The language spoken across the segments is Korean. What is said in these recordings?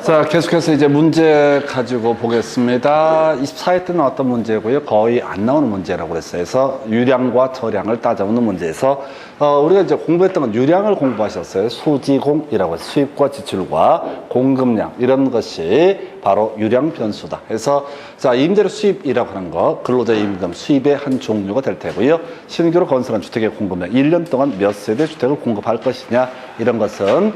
자, 계속해서 이제 문제 가지고 보겠습니다. 24회 때 나왔던 문제고요. 거의 안 나오는 문제라고 그랬어요. 그래서 유량과 저량을 따져오는 문제에서 우리가 이제 공부했던 건 유량을 공부하셨어요. 수지공이라고 해서 수입과 지출과 공급량 이런 것이 바로 유량 변수다. 그래서 자, 임대료 수입이라고 하는 거 근로자 임금 수입의 한 종류가 될 테고요. 신규로 건설한 주택의 공급량 1년 동안 몇 세대 주택을 공급할 것이냐 이런 것은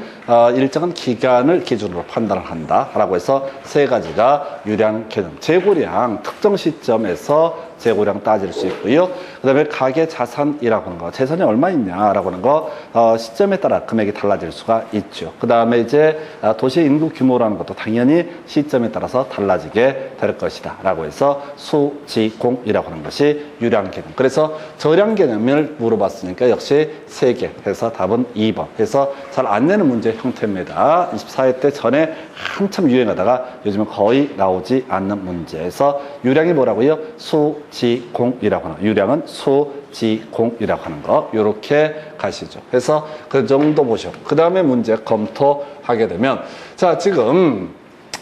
일정한 기간을 기준으로 판단을 한다라고 해서 세 가지가 유량 개념. 재고량 특정 시점에서 재고량 따질 수 있고요. 그 다음에 가계 자산이라고 하는 거, 재산이 얼마 있냐라고 하는 거 시점에 따라 금액이 달라질 수가 있죠. 그 다음에 이제 도시 인구 규모라는 것도 당연히 시점에 따라서 달라지게 될 것이다 라고 해서 수지공이라고 하는 것이 유량 개념. 그래서 저량 개념을 물어봤으니까 역시 3개 해서 답은 2번 해서 잘 안 내는 문제 형태입니다. 24회 때 전에 한참 유행하다가 요즘은 거의 나오지 않는 문제에서 유량이 뭐라고요? 수지공이라고 하는 거. 유량은 수지공이라고 하는 거. 요렇게 가시죠. 그래서 그 정도 보시고 그 다음에 문제 검토하게 되면 자, 지금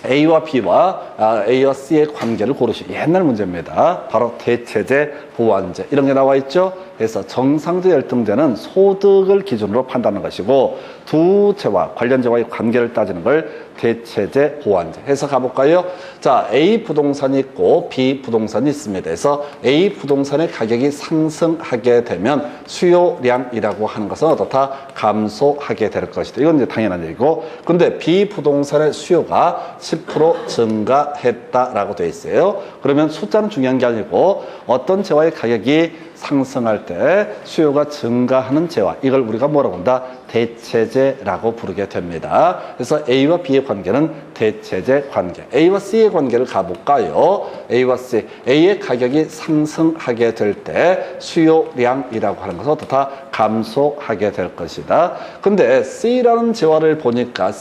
A와 B와 A와 C의 관계를 고르시오. 옛날 문제입니다. 바로 대체제, 보완제 이런 게 나와 있죠. 그래서 정상적 열등제는 소득을 기준으로 판단하는 것이고 두 제와 관련제와의 관계를 따지는 걸 대체제, 보완제 해서 가볼까요? 자, A 부동산이 있고 B 부동산이 있습니다. 그래서 A 부동산의 가격이 상승하게 되면 수요량이라고 하는 것은 어떻다? 감소하게 될 것이다. 이건 이제 당연한 얘기고 근데 B 부동산의 수요가 10% 증가했다라고 되어 있어요. 그러면 숫자는 중요한 게 아니고 어떤 재화의 가격이 상승할 때 수요가 증가하는 재화, 이걸 우리가 뭐라고 한다? 대체제라고 부르게 됩니다. 그래서 A와 B의 관계는 대체제 관계. A와 C의 관계를 가볼까요? A와 C. A의 가격이 상승하게 될 때 수요량이라고 하는 것은 어떻다? 감소하게 될 것이다. 근데 C라는 재화를 보니까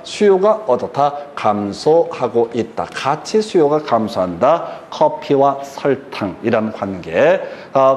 수요가 어떻다? 감소하고 있다. 같이 수요가 감소한다. 커피와 설탕이라는 관계.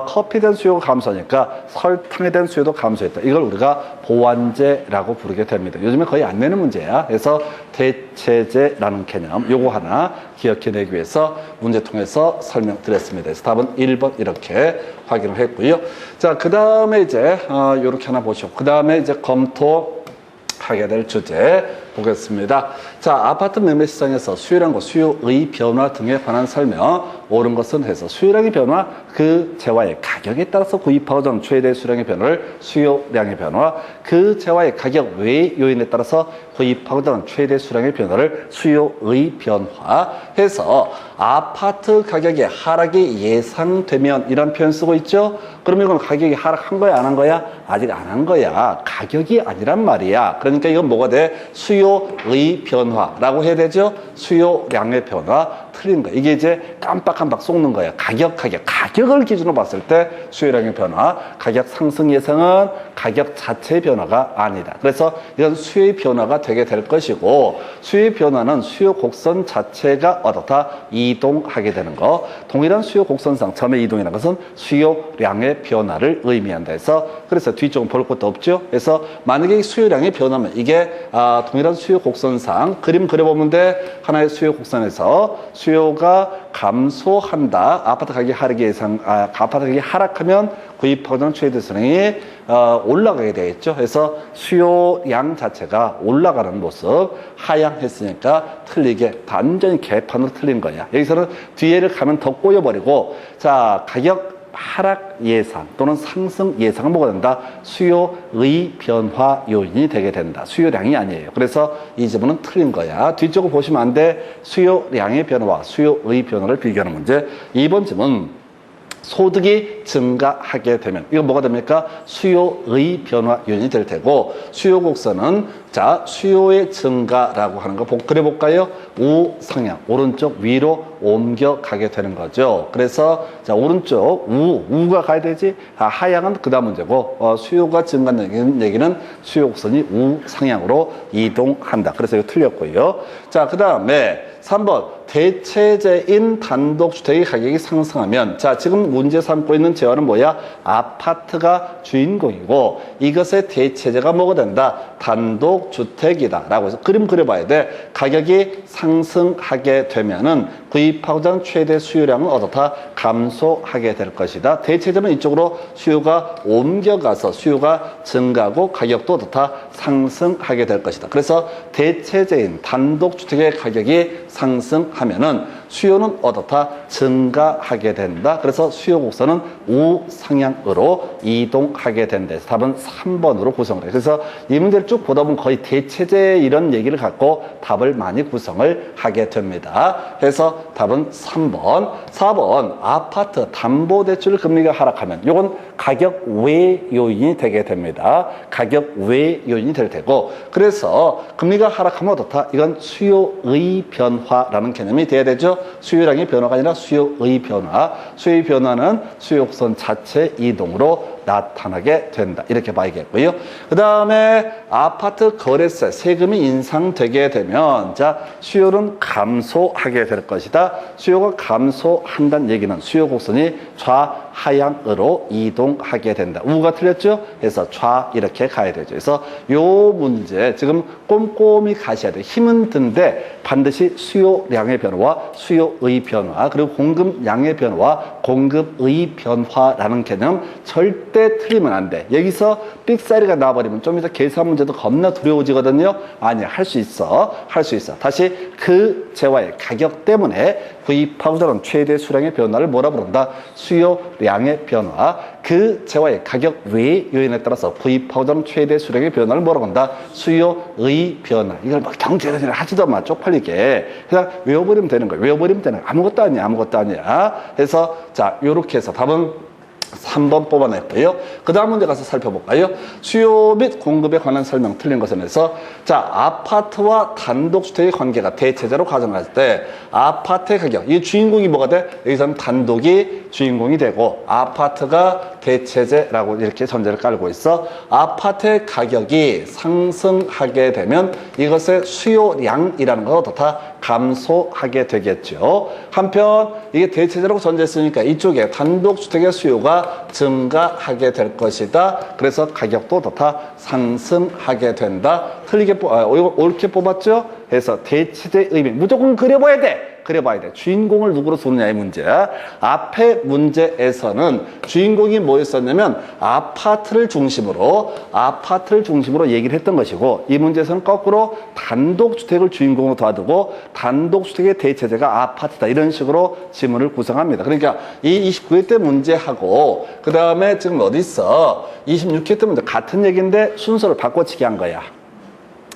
커피에 대한 수요가 감소하니까 설탕에 대한 수요도 감소했다. 이걸 우리가 보완제라고 부르게 됩니다. 요즘에 거의 안 내는 문제야. 그래서 대체제라는 개념 요거 하나 기억해내기 위해서 문제 통해서 설명드렸습니다. 그래서 답은 1번 이렇게 확인을 했고요. 자, 그 다음에 이제 요렇게 하나 보시오. 그 다음에 이제 검토하게 될 주제 보겠습니다. 자, 아파트 매매 시장에서 수요량과 수요의 변화 등에 관한 설명. 옳은 것은 해서 수요량의 변화, 그 재화의 가격에 따라서 구입하고자 하는 최대 수량의 변화를 수요량의 변화, 그 재화의 가격 외의 요인에 따라서 구입하고자 하는 최대 수량의 변화를 수요의 변화 해서 아파트 가격의 하락이 예상되면 이런 표현 쓰고 있죠. 그러면 이건 가격이 하락한 거야, 안 한 거야? 아직 안 한 거야. 가격이 아니란 말이야. 그러니까 이건 뭐가 돼? 수요의 변화라고 해야 되죠. 수요량의 변화. 틀린 거야. 이게 이제 깜빡깜빡 속는 거야. 가격을 기준으로 봤을 때 수요량의 변화, 가격 상승 예상은 가격 자체의 변화가 아니다. 그래서 이건 수요의 변화가 되게 될 것이고 수요의 변화는 수요 곡선 자체가 어떻다? 이동하게 되는 거. 동일한 수요 곡선상 점의 이동이라는 것은 수요량의 변화를 의미한다 해서 그래서 뒤쪽은 볼 것도 없죠. 그래서 만약에 수요량의 변화면 이게 동일한 수요 곡선상 그림 그려보면 돼. 하나의 수요 곡선에서 수요가 감소한다. 아파트 가격이 아파트 가격이 하락하면 구입하는 최대 수량이 올라가게 되겠죠. 그래서 수요량 자체가 올라가는 모습 하향했으니까 틀리게 완전히 개판으로 틀린 거야. 여기서는 뒤에를 가면 더 꼬여버리고 자, 가격 하락 예상 또는 상승 예상은 뭐가 된다? 수요의 변화 요인이 되게 된다. 수요량이 아니에요. 그래서 이 지문은 틀린 거야. 뒤쪽을 보시면 안 돼. 수요량의 변화와 수요의 변화를 비교하는 문제. 2번 지문. 소득이 증가하게 되면 이건 뭐가 됩니까? 수요의 변화 요인이 될 테고 수요 곡선은 자, 수요의 증가라고 하는 거 그려볼까요? 우상향, 오른쪽 위로 옮겨가게 되는 거죠. 그래서 자, 오른쪽 우가 가야 되지. 하향은 그 다음 문제고 수요가 증가하는 얘기는 수요 곡선이 우상향으로 이동한다. 그래서 이거 틀렸고요. 자, 그 다음에 3번 대체제인 단독주택의 가격이 상승하면, 자, 지금 문제 삼고 있는 재화는 뭐야? 아파트가 주인공이고 이것의 대체제가 뭐가 된다? 단독주택이다 라고 해서 그림 그려봐야 돼. 가격이 상승하게 되면은 구입하고자 하는 최대 수요량은 어떻다? 감소하게 될 것이다. 대체제는 이쪽으로 수요가 옮겨가서 수요가 증가하고 가격도 어떻다? 상승하게 될 것이다. 그래서 대체제인 단독주택의 가격이 상승하면은 수요는 어떻다? 증가하게 된다. 그래서 수요 곡선은 우상향으로 이동하게 된다. 답은 3번으로 구성을 해요. 그래서 이 문제를 쭉 보다 보면 거의 대체제 이런 얘기를 갖고 답을 많이 구성을 하게 됩니다. 그래서 답은 3번. 4번 아파트 담보대출 금리가 하락하면 이건 가격 외 요인이 되게 됩니다. 가격 외 요인이 될 테고, 그래서 금리가 하락하면 어떻다? 이건 수요의 변화라는 개념이 돼야 되죠. 수요량의 변화가 아니라 수요의 변화. 수요의 변화는 수요곡선 자체 이동으로 나타나게 된다. 이렇게 봐야겠고요. 그 다음에 아파트 거래세 세금이 인상되게 되면, 자, 수요는 감소하게 될 것이다. 수요가 감소한다는 얘기는 수요 곡선이 좌하향으로 이동하게 된다. 우가 틀렸죠? 그래서 좌 이렇게 가야 되죠. 그래서 요 문제 지금 꼼꼼히 가셔야 돼요. 힘은 든데 반드시 수요량의 변화와 수요의 변화, 그리고 공급량의 변화와 공급의 변화라는 개념 절대 틀리면 안 돼. 여기서 삑사리가 나와버리면 좀 이따 계산 문제도 겁나 두려워지거든요. 아니야, 할 수 있어. 할 수 있어. 다시 그 재화의 가격 때문에 구입하고자 하는 최대 수량의 변화를 뭐라 부른다? 수요량의 변화. 그 재화의 가격 외의 요인에 따라서 구입하고자 하는 최대 수량의 변화를 뭐라고 한다? 수요의 변화. 이걸 막 경제를 하지도 마, 쪽팔리게. 그냥 외워버리면 되는 거예요. 외워버리면 되는 거예요. 아무것도 아니야, 아무것도 아니야. 그래서 자, 요렇게 해서 답은 3번 뽑아냈고요. 그 다음 문제 가서 살펴볼까요? 수요 및 공급에 관한 설명 틀린 것에 대해서, 자, 아파트와 단독주택의 관계가 대체제로 가정할 때 아파트의 가격, 이 주인공이 뭐가 돼? 여기서는 단독이 주인공이 되고 아파트가 대체제라고 이렇게 전제를 깔고 있어. 아파트의 가격이 상승하게 되면 이것의 수요량이라는 건 어떻다? 감소하게 되겠죠. 한편 이게 대체제라고 전제했으니까 이쪽에 단독주택의 수요가 증가하게 될 것이다. 그래서 가격도 어떻다? 상승하게 된다. 틀리게 옳게 뽑았죠? 그래서 대체제의 의미 무조건 그려봐야 돼. 그려봐야 돼. 주인공을 누구로 두느냐의 문제야. 앞에 문제에서는 주인공이 뭐였었냐면 아파트를 중심으로 얘기를 했던 것이고, 이 문제에서는 거꾸로 단독주택을 주인공으로 둬두고 단독주택의 대체제가 아파트다, 이런 식으로 지문을 구성합니다. 그러니까 이 29회 때 문제하고 그 다음에 지금 어디 있어? 26회 때 문제 같은 얘기인데 순서를 바꿔치기 한 거야.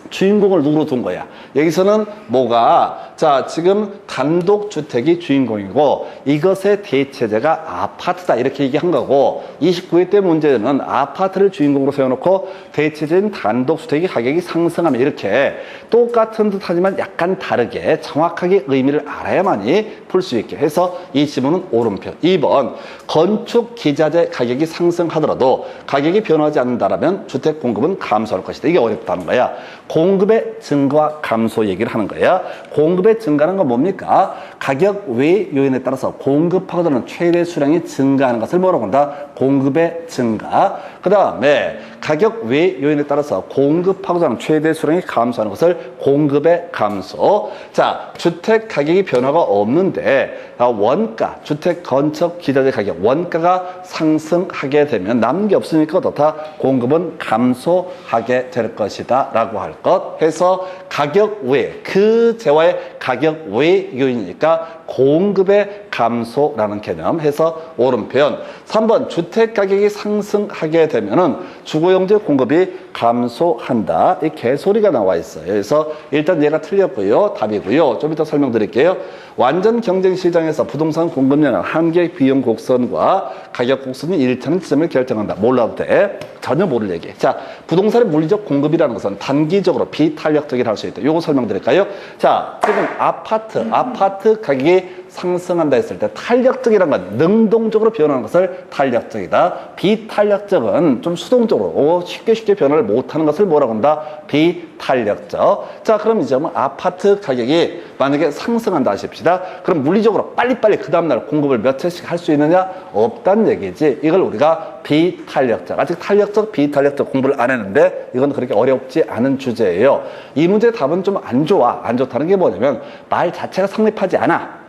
주인공을 누구로 둔 거야? 여기서는 뭐가, 자, 지금 단독주택이 주인공이고 이것의 대체제가 아파트다, 이렇게 얘기한 거고, 29회 때 문제는 아파트를 주인공으로 세워놓고 대체제인 단독주택의 가격이 상승하면, 이렇게 똑같은 듯 하지만 약간 다르게 정확하게 의미를 알아야만이 풀 수 있게 해서 이 지문은 오른편. 2번, 건축 기자재 가격이 상승하더라도 가격이 변하지 않는다라면 주택 공급은 감소할 것이다. 이게 어렵다는 거야. 공급의 증가와 감소 얘기를 하는 거야. 공급의 증가는 건 뭡니까? 가격 외 요인에 따라서 공급하고는 최대 수량이 증가하는 것을 뭐라고 한다? 공급의 증가. 그 다음에 가격 외 요인에 따라서 공급하고는 최대 수량이 감소하는 것을 공급의 감소. 자, 주택 가격이 변화가 없는데 원가, 주택 건축 기자재 가격, 원가가 상승하게 되면 남는 게 없으니까 어떻다? 공급은 감소하게 될 것이다 라고 할 것 해서 가격 외, 그 재화의 가격 외 요인이니까 공급의 감소라는 개념 해서 오른편. 3번, 주택 가격이 상승하게 되면은 주거용지 공급이 감소한다. 이 개소리가 나와 있어요. 그래서 일단 얘가 틀렸고요. 답이고요. 좀 이따 설명드릴게요. 완전 경쟁 시장에서 부동산 공급량은 한계 비용 곡선과 가격 곡선이 일치하는 지점을 결정한다. 몰라도 돼. 전혀 모를 얘기. 자, 부동산의 물리적 공급이라는 것은 단기적으로 비탄력적이라 할 수 있다. 요거 설명드릴까요? 자, 지금 아파트 가격이 상승한다 했을 때 탄력적이라는 건 능동적으로 변하는 것을 탄력적이다. 비탄력적은 좀 수동적으로 쉽게 변화를 못하는 것을 뭐라고 한다? 비탄력적. 자, 그럼 이제 뭐 아파트 가격이 만약에 상승한다 하십시다. 그럼 물리적으로 빨리빨리 그 다음날 공급을 몇 회씩 할 수 있느냐? 없다는 얘기지. 이걸 우리가 비탄력적, 아직 탄력적, 비탄력적 공부를 안 했는데 이건 그렇게 어렵지 않은 주제예요. 이 문제의 답은 좀 안 좋아. 안 좋다는 게 뭐냐면 말 자체가 성립하지 않아.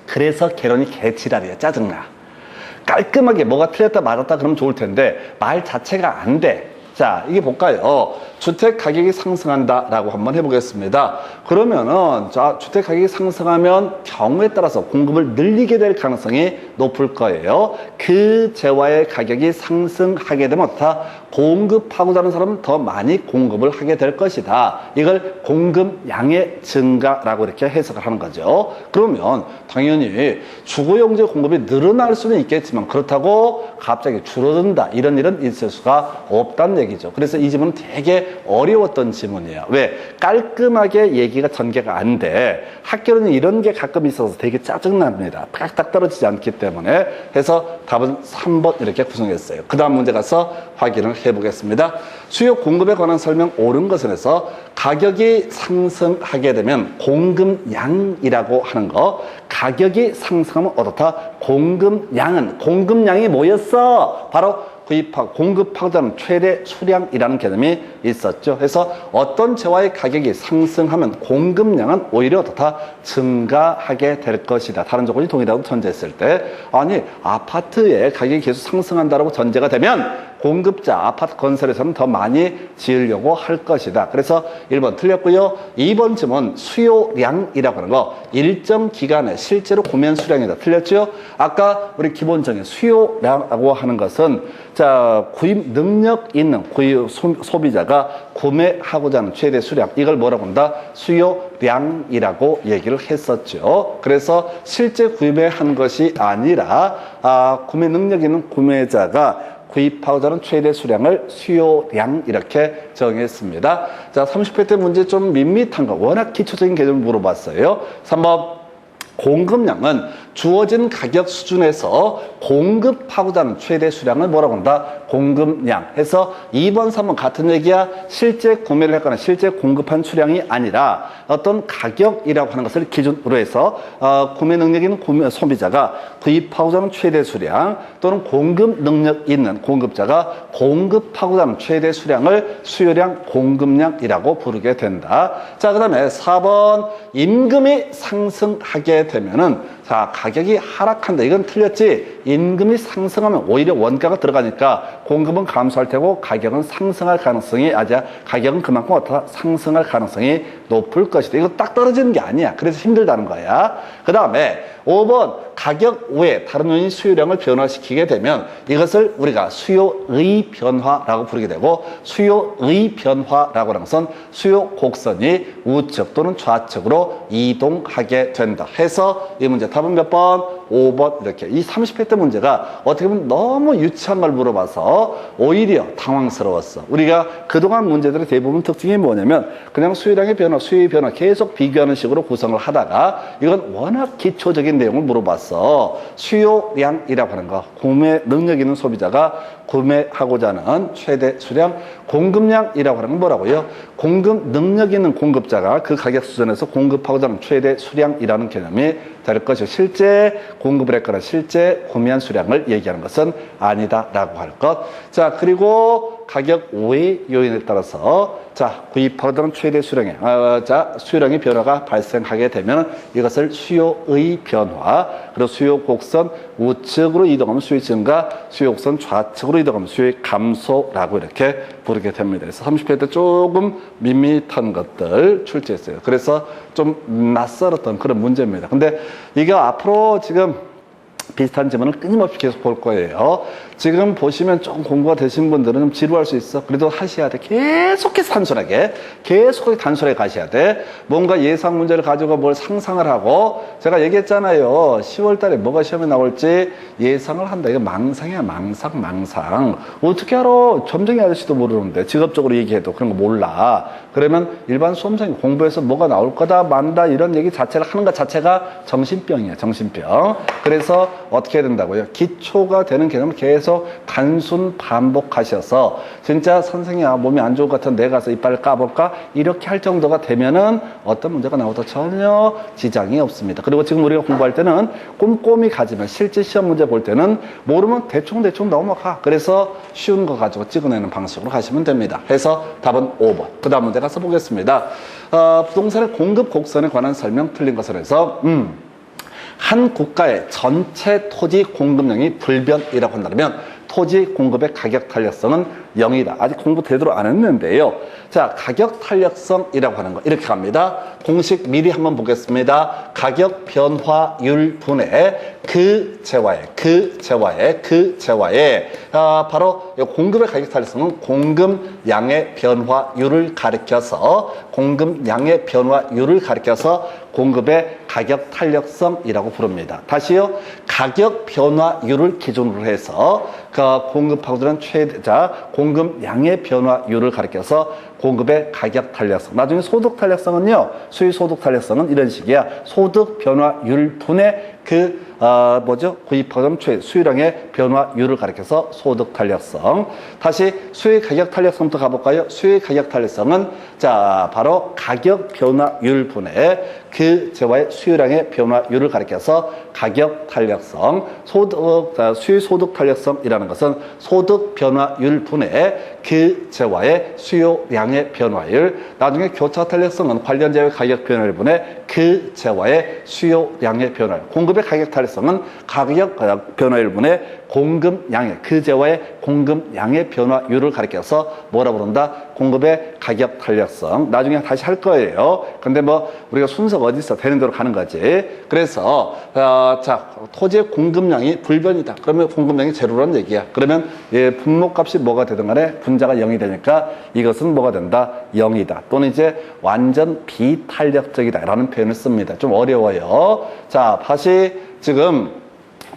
그래서 개론이 개지랄이야. 짜증나. 깔끔하게 뭐가 틀렸다 맞았다 그러면 좋을 텐데 말 자체가 안 돼. 자, 이게 볼까요? 주택 가격이 상승한다라고 한번 해보겠습니다. 그러면은 자, 주택 가격이 상승하면 경우에 따라서 공급을 늘리게 될 가능성이 높을 거예요. 그 재화의 가격이 상승하게 되면 어떻다? 공급하고자 하는 사람은 더 많이 공급을 하게 될 것이다. 이걸 공급량의 증가라고 이렇게 해석을 하는 거죠. 그러면 당연히 주거용지 공급이 늘어날 수는 있겠지만 그렇다고 갑자기 줄어든다 이런 일은 있을 수가 없다는 얘기죠. 그래서 이 질문은 되게 어려웠던 질문이에요. 왜? 깔끔하게 얘기가 전개가 안 돼. 학교는 이런 게 가끔 있어서 되게 짜증납니다. 딱딱 떨어지지 않기 때문에. 해서 답은 3번 이렇게 구성했어요. 그 다음 문제 가서 확인을 해보겠습니다. 수요 공급에 관한 설명 옳은 것은에서 가격이 상승하게 되면 공급량이라고 하는 거. 가격이 상승하면 어떻다? 공급량이 뭐였어? 바로 공급하고자 하는 최대 수량이라는 개념이 있었죠. 그래서 어떤 재화의 가격이 상승하면 공급량은 오히려 어떻다? 증가하게 될 것이다. 다른 조건이 동일하다고 전제했을 때 아니 아파트의 가격이 계속 상승한다라고 전제가 되면 공급자 아파트 건설에서는 더 많이 지으려고 할 것이다. 그래서 1번 틀렸고요. 2번 질문 수요량이라고 하는 거 일정 기간에 실제로 구매한 수량이다. 틀렸죠? 아까 우리 기본적인 수요량이라고 하는 것은 자 구입 능력 있는 소비자가 구매하고자 하는 최대 수량 이걸 뭐라고 한다? 수요량이라고 얘기를 했었죠. 그래서 실제 구입한 것이 아니라 구매 능력 있는 구매자가 구입하고자 하는 최대 수량을 수요량 이렇게 정했습니다. 자, 30회 때 문제 좀 밋밋한 거 워낙 기초적인 개념을 물어봤어요. 3번 공급량은 주어진 가격 수준에서 공급하고자 하는 최대 수량을 뭐라고 한다? 공급량 해서 2번, 3번 같은 얘기야. 실제 구매를 했거나 실제 공급한 수량이 아니라 어떤 가격이라고 하는 것을 기준으로 해서 구매 능력 있는 소비자가 구입하고자 하는 최대 수량 또는 공급 능력 있는 공급자가 공급하고자 하는 최대 수량을 수요량, 공급량이라고 부르게 된다. 자, 그 다음에 4번 임금이 상승하게 되면은 자, 가격이 하락한다. 이건 틀렸지. 임금이 상승하면 오히려 원가가 들어가니까 공급은 감소할 테고 가격은 상승할 가능성이 가격은 그만큼 어떻다? 상승할 가능성이 높을 것이다. 이거 딱 떨어지는 게 아니야. 그래서 힘들다는 거야. 그 다음에 5번 가격 외에 다른 요인이 수요량을 변화시키게 되면 이것을 우리가 수요의 변화라고 부르게 되고 수요의 변화라고 하는 것은 수요 곡선이 우측 또는 좌측으로 이동하게 된다. 해서 이 문제 답은 몇 번? 5번 이렇게. 이 30회 때 문제가 어떻게 보면 너무 유치한 걸 물어봐서 오히려 당황스러웠어. 우리가 그동안 문제들의 대부분 특징이 뭐냐면 그냥 수요량의 변화, 수요의 변화 계속 비교하는 식으로 구성을 하다가 이건 워낙 기초적인 내용을 물어봤어. 수요량이라고 하는 거, 구매 능력 있는 소비자가 구매하고자 하는 최대 수량, 공급량이라고 하는 건 뭐라고요? 공급 능력 있는 공급자가 그 가격 수준에서 공급하고자 하는 최대 수량이라는 개념이 될 것이고 실제 공급을 했거나 실제 구매한 수량을 얘기하는 것은 아니다라고 할 것. 자, 그리고 가격 외 요인에 따라서 자, 구입하고자 하는 최대 수량에 수요량의 변화가 발생하게 되면 이것을 수요의 변화, 그리고 수요 곡선 우측으로 이동하면 수요의 증가, 수요 곡선 좌측으로 이동하면 수요의 감소라고 이렇게 부르게 됩니다. 그래서 30회 때 조금 밋밋한 것들 출제했어요. 그래서 좀 낯설었던 그런 문제입니다. 근데 이게 앞으로 지금 비슷한 질문을 끊임없이 계속 볼 거예요. 지금 보시면 조금 공부가 되신 분들은 좀 지루할 수 있어. 그래도 하셔야 돼. 계속해서 단순하게 가셔야 돼. 뭔가 예상 문제를 가지고 뭘 상상을 하고, 제가 얘기했잖아요. 10월 달에 뭐가 시험에 나올지 예상을 한다. 이거 망상이야, 망상. 어떻게 알아? 점쟁이 아저씨도 모르는데. 직업적으로 얘기해도 그런 거 몰라. 그러면 일반 수험생이 공부해서 뭐가 나올 거다, 만다, 이런 얘기 자체를 하는 것 자체가 정신병이야, 정신병. 그래서 어떻게 해야 된다고요? 기초가 되는 개념을 계속 단순 반복하셔서, 진짜 선생님아 몸이 안 좋을 것 같은 내 가서 이빨을 까볼까? 이렇게 할 정도가 되면은 어떤 문제가 나오도 전혀 지장이 없습니다. 그리고 지금 우리가 공부할 때는 꼼꼼히 가지만 실제 시험 문제 볼 때는 모르면 대충 넘어가. 그래서 쉬운 거 가지고 찍어내는 방식으로 가시면 됩니다. 해서 답은 5번. 그 다음 문제 가서 보겠습니다. 부동산의 공급 곡선에 관한 설명 틀린 것으로 해서 한 국가의 전체 토지 공급량이 불변이라고 한다면 토지 공급의 가격 탄력성은 0이다. 아직 공부 제대로 안 했는데요. 자, 가격 탄력성이라고 하는 거 이렇게 갑니다. 공식 미리 한번 보겠습니다. 가격 변화율 분의 그 재화의 바로 공급의 가격 탄력성은 공급량의 변화율을 가리켜서 공급의 가격 탄력성이라고 부릅니다. 다시요. 가격 변화율을 기준으로 해서 공급하고는 공급량의 변화율을 가리켜서 공급의 가격 탄력성. 나중에 소득 탄력성은요. 수익 소득 탄력성은 이런 식이야. 소득 변화율 분의 구입하고는 수요량의 변화율을 가리켜서 소득 탄력성. 다시 수익 가격 탄력성부터 가볼까요? 수익 가격 탄력성은 바로 가격 변화율 분의 그 재화의 수요량의 변화율을 가리켜서 가격 탄력성. 수익 소득 탄력성이라는 것은 소득 변화율 분의 그 재화의 수요량의 변화율. 나중에 교차 탄력성은 관련 재화의 가격 변화율 분의 그 재화의 수요량의 변화율. 공급의 가격 탄력성은 가격 변화율 분의 공급량의 그 재화의 공급량의 변화율을 가리켜서 뭐라 부른다? 공급의 가격 탄력성. 나중에 다시 할 거예요. 근데 우리가 순서가 어디 있어? 되는 대로 가는 거지. 그래서 토지의 공급량이 불변이다. 그러면 공급량이 제로라는 얘기야. 그러면 분모값이 뭐가 되든 간에 분자가 0이 되니까 이것은 뭐가 된다? 0이다. 또는 이제 완전 비탄력적이다 라는 표현을 씁니다. 좀 어려워요. 자, 다시 지금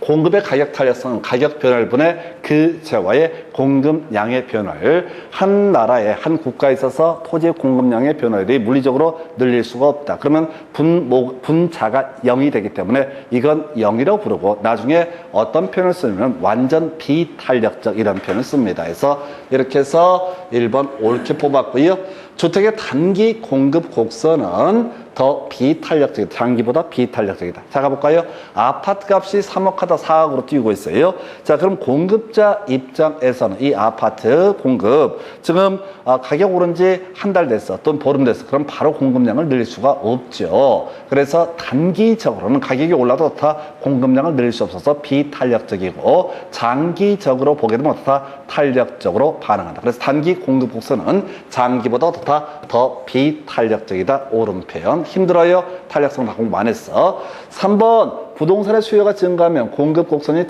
공급의 가격 탄력성은 가격 변화율 분의 그 재화의 공급량의 변화율. 한 나라에 한 국가에 있어서 토지의 공급량의 변화율이 물리적으로 늘릴 수가 없다. 그러면 분자가 0이 되기 때문에 이건 0이라고 부르고, 나중에 어떤 표현을 쓰면 완전 비탄력적 이런 표현을 씁니다. 그래서 이렇게 해서 1번 옳게 뽑았고요. 주택의 단기 공급 곡선은 더 비탄력적이다. 장기보다 비탄력적이다. 자, 가볼까요? 아파트 값이 3억 하다 4억으로 뛰고 있어요. 자, 그럼 공급자 입장에서는 이 아파트 공급, 지금 가격 오른 지 한 달 됐어. 또는 보름 됐어. 그럼 바로 공급량을 늘릴 수가 없죠. 그래서 단기적으로는 가격이 올라도 어떻다? 공급량을 늘릴 수 없어서 비탄력적이고, 장기적으로 보게 되면 어떻다? 탄력적으로 반응한다. 그래서 단기 공급 곡선은 장기보다 어떻다? 더 비탄력적이다. 옳은 표현. 힘들어요? 탄력성 다 공부 안 했어. 3번 부동산의 수요가 증가하면 공급 곡선이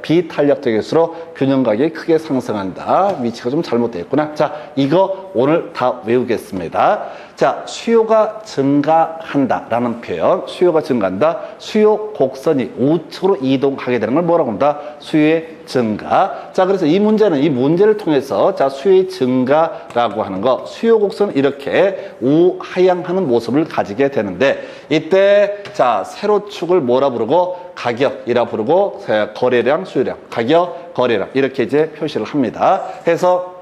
비탄력적일수록 균형 가격이 크게 상승한다. 위치가 좀 잘못되어 있구나. 자, 이거 오늘 다 외우겠습니다. 자, 수요가 증가한다 라는 표현. 수요가 증가한다. 수요 곡선이 우측으로 이동하게 되는 걸 뭐라고 한다? 수요의 증가. 자, 그래서 이 문제를 통해서 수요의 증가라고 하는 거, 수요 곡선은 이렇게 우하향하는 모습을 가지게 되는데, 이때 세로축을 뭐라 부르고? 가격이라 부르고, 거래량, 수요량, 가격, 거래량 이렇게 이제 표시를 합니다. 해서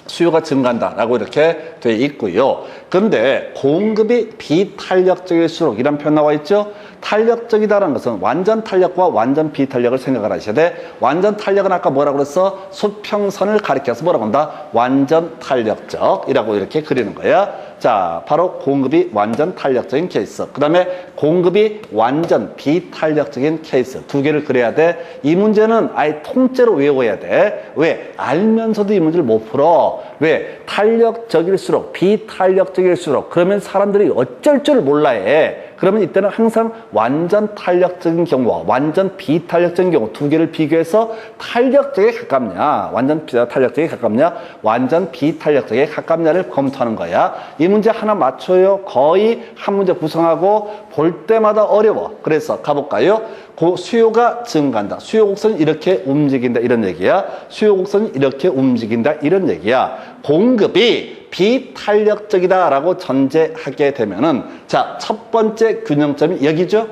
수요가 증가한다라고 이렇게 돼 있고요. 근데 공급이 비탄력적일수록 이런 표현 나와 있죠? 탄력적이다라는 것은 완전 탄력과 완전 비탄력을 생각을 하셔야 돼. 완전 탄력은 아까 뭐라고 그랬어? 수평선을 가리켜서 뭐라고 한다? 완전 탄력적이라고 이렇게 그리는 거야. 자, 바로 공급이 완전 탄력적인 케이스. 그 다음에 공급이 완전 비탄력적인 케이스. 두 개를 그려야 돼. 이 문제는 아예 통째로 외워야 돼. 왜? 알면서도 이 문제를 못 풀어. 왜? 탄력적일수록 비탄력적일수록 그러면 사람들이 어쩔 줄 몰라 해. 그러면 이때는 항상 완전 탄력적인 경우와 완전 비탄력적인 경우 두 개를 비교해서 탄력적에 가깝냐, 완전 탄력적에 가깝냐, 완전 비탄력적에 가깝냐를 검토하는 거야. 이 문제 하나 맞춰요. 거의 한 문제 구성하고 볼 때마다 어려워. 그래서 가볼까요? 수요가 증가한다. 수요 곡선이 이렇게 움직인다. 이런 얘기야. 수요 곡선이 이렇게 움직인다. 이런 얘기야. 공급이 비탄력적이다라고 전제하게 되면은 자, 첫 번째 균형점이 여기죠?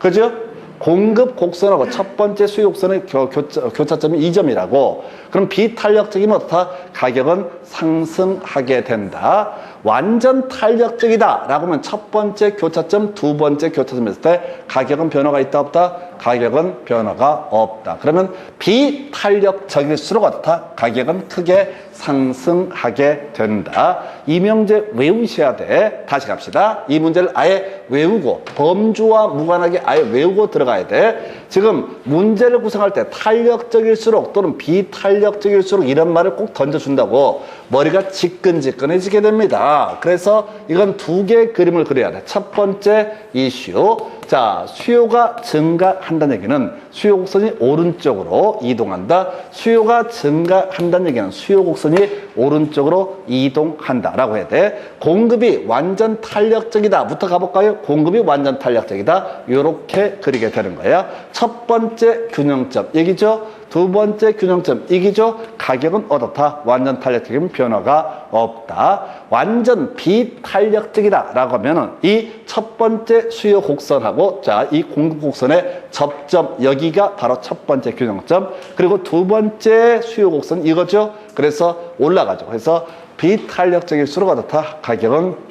그죠? 공급 곡선하고 첫 번째 수요 곡선의 교차점이 이 점이라고. 그럼 비탄력적이면 어떻다? 가격은 상승하게 된다. 완전 탄력적이다 라고 하면 첫 번째 교차점, 두 번째 교차점일 때 가격은 변화가 있다 없다? 가격은 변화가 없다. 그러면 비탄력적일수록 어떻다? 가격은 크게 상승하게 된다. 이 문제 외우셔야 돼. 다시 갑시다. 이 문제를 아예 외우고 범주와 무관하게 아예 외우고 들어가야 돼. 지금 문제를 구성할 때 탄력적일수록 또는 비탄력적일수록 이런 말을 꼭 던져준다고 머리가 지끈지끈해지게 됩니다. 그래서 이건 두 개의 그림을 그려야 돼. 첫 번째 이슈. 자, 수요가 증가한다는 얘기는 수요 곡선이 오른쪽으로 이동한다. 수요가 증가한다는 얘기는 수요 곡선이 오른쪽으로 이동한다라고 해야 돼. 공급이 완전 탄력적이다. 부터 가볼까요? 공급이 완전 탄력적이다. 이렇게 그리게 되는 거야. 첫 번째 균형점 얘기죠. 두 번째 균형점 이기죠. 가격은 어떻다? 완전 탄력적인 변화가 없다. 완전 비탄력적이다 라고 하면은 이 첫 번째 수요 곡선하고 자, 이 공급 곡선의 접점 여기가 바로 첫 번째 균형점. 그리고 두 번째 수요 곡선 이거죠. 그래서 올라가죠. 그래서 비탄력적일수록 어떻다? 가격은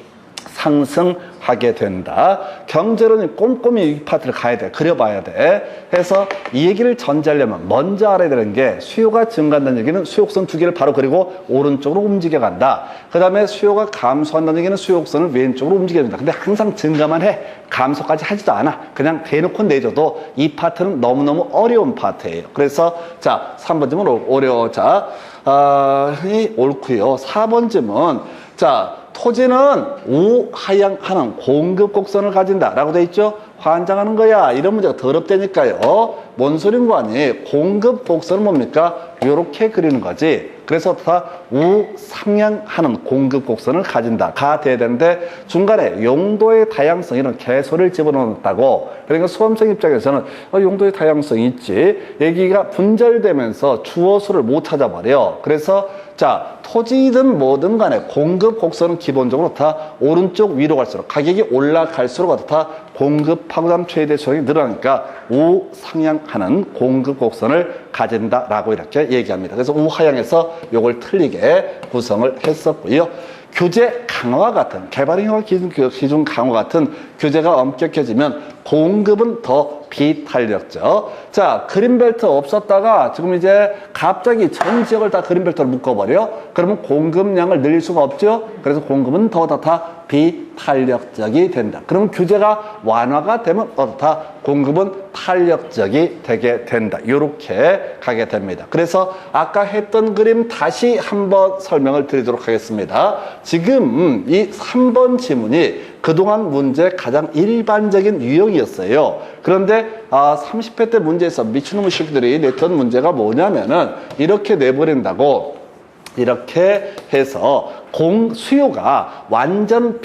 상승하게 된다. 경제론이 꼼꼼히 이 파트를 가야 돼. 그려봐야 돼. 해서 이 얘기를 전제하려면 먼저 알아야 되는 게 수요가 증가한다는 얘기는 수요곡선 두 개를 바로 그리고 오른쪽으로 움직여간다. 그 다음에 수요가 감소한다는 얘기는 수요곡선을 왼쪽으로 움직여준다. 근데 항상 증가만 해. 감소까지 하지도 않아. 그냥 대놓고 내줘도 이 파트는 너무너무 어려운 파트예요. 그래서 자, 3번쯤은 어려워. 자, 옳고요. 4번쯤은 자, 토지는 우하향하는 공급 곡선을 가진다라고 돼 있죠. 환장하는 거야. 이런 문제가 더럽다니까요. 뭔 소린 거 아니? 공급 곡선은 뭡니까? 이렇게 그리는 거지. 그래서 다 우상향하는 공급 곡선을 가진다가 돼야 되는데 중간에 용도의 다양성 이런 개소를 집어넣었다고. 그러니까 수험생 입장에서는 용도의 다양성이 있지. 얘기가 분절되면서 주어수를 못 찾아버려. 그래서 자, 토지든 뭐든 간에 공급 곡선은 기본적으로 다 오른쪽 위로 갈수록 가격이 올라갈수록 어떻다? 공급하고 최대 수량이 늘어나니까 우상향하는 공급 곡선을 가진다라고 이렇게 얘기합니다. 그래서 우하향에서 요걸 틀리게 구성을 했었고요. 규제 강화와 같은 개발행위와 기준 강화 같은 규제가 엄격해지면 공급은 더 비탄력적. 자, 그린벨트 없었다가 지금 이제 갑자기 전 지역을 다 그린벨트로 묶어버려. 그러면 공급량을 늘릴 수가 없죠. 그래서 공급은 더 비탄력적이 된다. 그러면 규제가 완화가 되면 어떻다? 공급은 탄력적이 되게 된다. 이렇게 가게 됩니다. 그래서 아까 했던 그림 다시 한번 설명을 드리도록 하겠습니다. 지금 이 3번 지문이 그동안 문제 가장 일반적인 유형이었어요. 그런데 30회 때 문제에서 미친놈의 새끼들이 냈던 문제가 뭐냐면은 이렇게 내버린다고 이렇게 해서 수요가 완전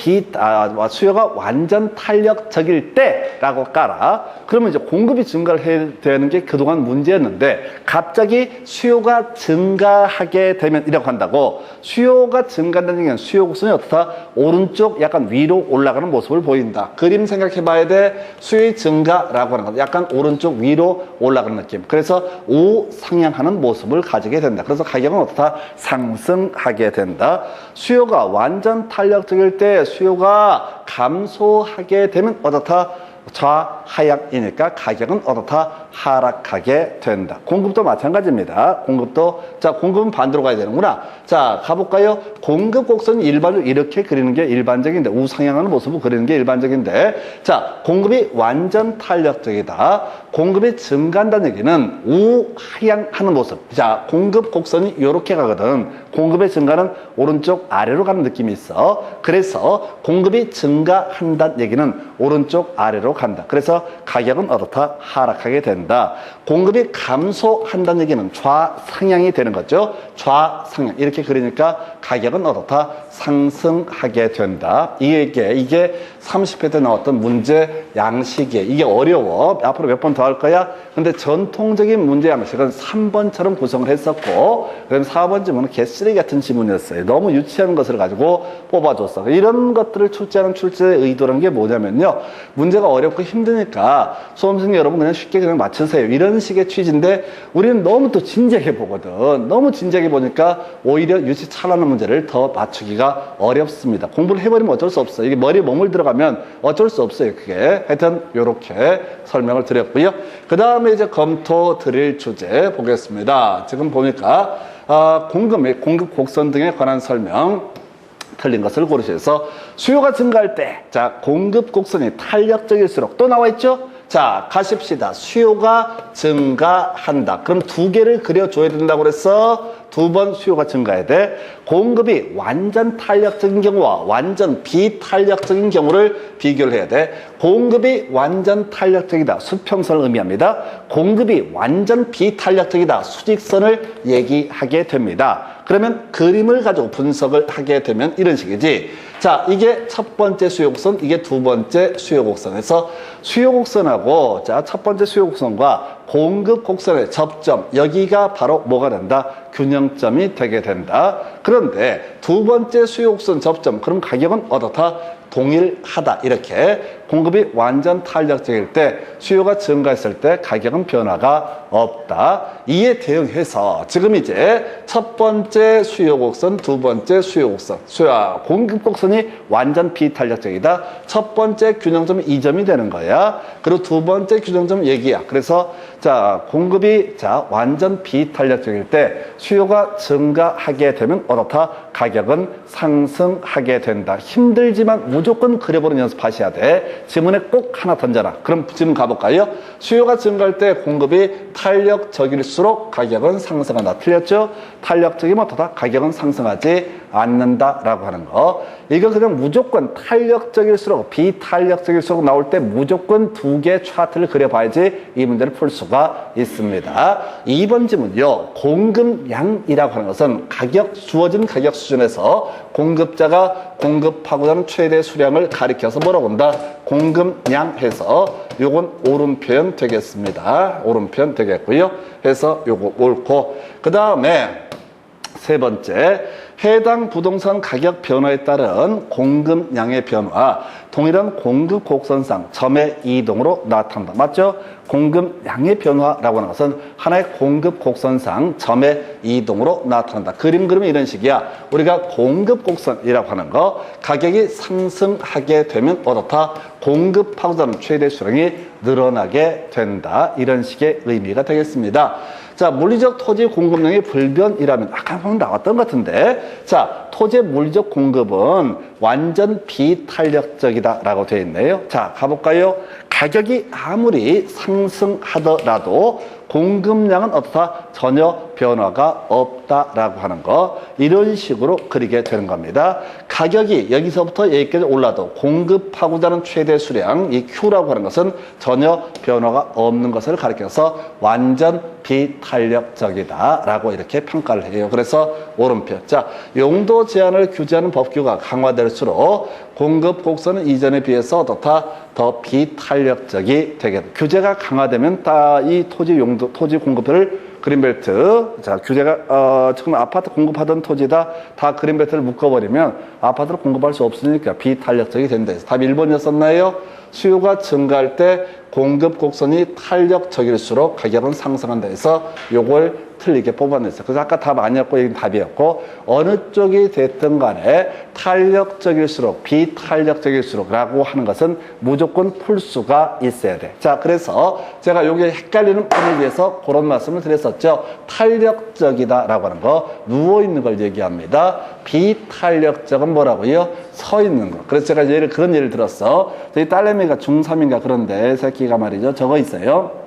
탄력적일 때라고 깔아. 그러면 이제 공급이 증가를 해야 되는 게 그동안 문제였는데 갑자기 수요가 증가하게 되면 이라고 한다고. 수요가 증가한다는 얘기는 수요 곡선이 어떻다? 오른쪽 약간 위로 올라가는 모습을 보인다. 그림 생각해 봐야 돼. 수요의 증가라고 하는 건 약간 오른쪽 위로 올라가는 느낌. 그래서 우상향하는 모습을 가지게 된다. 그래서 가격은 어떻다? 상승하게 된다. 수요가 완전 탄력적일 때 수요가 감소하게 되면 어떻다? 좌하향이니까 가격은 어떻다? 하락하게 된다. 공급도 마찬가지입니다. 공급도, 자, 공급은 반대로 가야 되는구나. 자, 가볼까요? 공급 곡선은 일반적으로 이렇게 그리는 게 일반적인데, 우상향하는 모습을 그리는 게 일반적인데, 자, 공급이 완전 탄력적이다. 공급이 증가한다는 얘기는 우하향하는 모습. 자, 공급 곡선이 이렇게 가거든. 공급의 증가는 오른쪽 아래로 가는 느낌이 있어. 그래서 공급이 증가한다는 얘기는 오른쪽 아래로 간다. 그래서 가격은 어떻다? 하락하게 된다. 공급이 감소한다는 얘기는 좌상향이 되는 거죠. 좌상향. 이렇게 그리니까 가격은 어떻다? 상승하게 된다. 이게 30회 때 나왔던 문제 양식이에요. 이게 어려워. 앞으로 몇 번 더 할 거야? 근데 전통적인 문제 양식은 3번처럼 구성을 했었고, 그럼 4번 지문은 개쓰레기 같은 지문이었어요. 너무 유치한 것을 가지고 뽑아줬어. 이런 것들을 출제하는 출제의 의도라는 게 뭐냐면요. 문제가 어렵고 힘드니까 수험생 여러분 그냥 쉽게 그냥 맞추세요. 이런 식의 취지인데 우리는 너무 또 진지하게 보거든. 너무 진지하게 보니까 오히려 유치 찬란한 문제를 더 맞추기가 어렵습니다. 공부를 해버리면 어쩔 수 없어요. 이게 머리에 몸을 들어가면 어쩔 수 없어요. 그게. 하여튼 이렇게 설명을 드렸고요. 그 다음에 이제 검토 드릴 주제 보겠습니다. 지금 보니까 공급 및 공급 곡선 등에 관한 설명 틀린 것을 고르셔서 수요가 증가할 때, 자, 공급 곡선이 탄력적일수록 또 나와 있죠? 자, 가십시다. 수요가 증가한다. 그럼 두 개를 그려줘야 된다고 그랬어. 두 번 수요가 증가해야 돼. 공급이 완전 탄력적인 경우와 완전 비탄력적인 경우를 비교를 해야 돼. 공급이 완전 탄력적이다. 수평선을 의미합니다. 공급이 완전 비탄력적이다. 수직선을 얘기하게 됩니다. 그러면 그림을 가지고 분석을 하게 되면 이런 식이지. 자, 이게 첫 번째 수요곡선, 이게 두 번째 수요곡선에서 수요곡선하고, 자, 첫 번째 수요곡선과 공급곡선의 접점, 여기가 바로 뭐가 된다? 균형점이 되게 된다. 그런데 두 번째 수요곡선 접점, 그럼 가격은 어떻다? 동일하다. 이렇게 공급이 완전 탄력적일 때 수요가 증가했을 때 가격은 변화가 없다. 이에 대응해서 지금 이제 첫 번째 수요 곡선, 두 번째 수요 곡선, 공급 곡선이 완전 비탄력적이다. 첫 번째 균형점이 이 점이 되는 거야. 그리고 두 번째 균형점 얘기야. 그래서 자, 공급이 자 완전 비탄력적일 때 수요가 증가하게 되면 어떻다? 가격은 상승하게 된다. 힘들지만 무조건 그려보는 연습하셔야 돼. 지문에 꼭 하나 던져라. 그럼 지문 가볼까요? 수요가 증가할 때 공급이 탄력적일수록 가격은 상승한다. 틀렸죠? 탄력적이면 어떠다? 가격은 상승하지 않는다라고 하는 거. 이거 그냥 무조건 탄력적일수록 비탄력적일수록 나올 때 무조건 두 개 차트를 그려봐야지 이 문제를 풀 수가 있습니다. 2번 지문요. 공급량이라고 하는 것은 주어진 가격 수준에서 공급자가 공급하고자 하는 최대 수량을 가리켜서 뭐라고 한다? 공급량 해서 요건 옳은 표현 되겠습니다. 옳은 표현 되겠고요. 해서 요거 옳고, 그 다음에 세 번째, 해당 부동산 가격 변화에 따른 공급량의 변화, 동일한 공급 곡선상 점의 이동으로 나타난다. 맞죠? 공급량의 변화라고 하는 것은 하나의 공급 곡선상 점의 이동으로 나타난다. 그림 그리면 이런 식이야. 우리가 공급 곡선이라고 하는 거, 가격이 상승하게 되면 어떻다? 공급하고자 하는 최대 수량이 늘어나게 된다. 이런 식의 의미가 되겠습니다. 자, 물리적 토지 공급량의 불변이라면 아까 한번 나왔던 것 같은데, 자, 토지의 물리적 공급은 완전 비탄력적이다라고 되어 있네요. 자, 가볼까요? 가격이 아무리 상승하더라도 공급량은 어떻다? 전혀 변화가 없다라고 하는 거, 이런 식으로 그리게 되는 겁니다. 가격이 여기서부터 여기까지 올라도 공급하고자 하는 최대 수량, 이 Q라고 하는 것은 전혀 변화가 없는 것을 가리켜서 완전 비탄력적이다라고 이렇게 평가를 해요. 그래서 오른표. 자, 용도 제한을 규제하는 법규가 강화될수록 공급 곡선은 이전에 비해서 어떻다? 더 비탄력적이 되게 돼. 규제가 강화되면 이 토지 용도, 토지 공급을 그린벨트, 자, 규제가, 지금 아파트 공급하던 토지다 다 그린벨트를 묶어버리면 아파트를 공급할 수 없으니까 비탄력적이 된다. 답 1번이었었나요? 수요가 증가할 때 공급 곡선이 탄력적일수록 가격은 상승한다 해서 요걸 틀리게 뽑아냈어요. 그래서 아까 답 아니었고 여기 답이었고 어느 쪽이 됐든 간에 탄력적일수록 비탄력적일수록 라고 하는 것은 무조건 풀 수가 있어야 돼. 자, 그래서 제가 여기 헷갈리는 분을 위해서 그런 말씀을 드렸었죠. 탄력적이다 라고 하는 거 누워있는 걸 얘기합니다. 비탄력적은 뭐라고요? 서 있는 거. 그래서 제가 그런 예를 들었어. 저희 딸내미가 중3인가 그런데 새끼가 말이죠. 저거 있어요.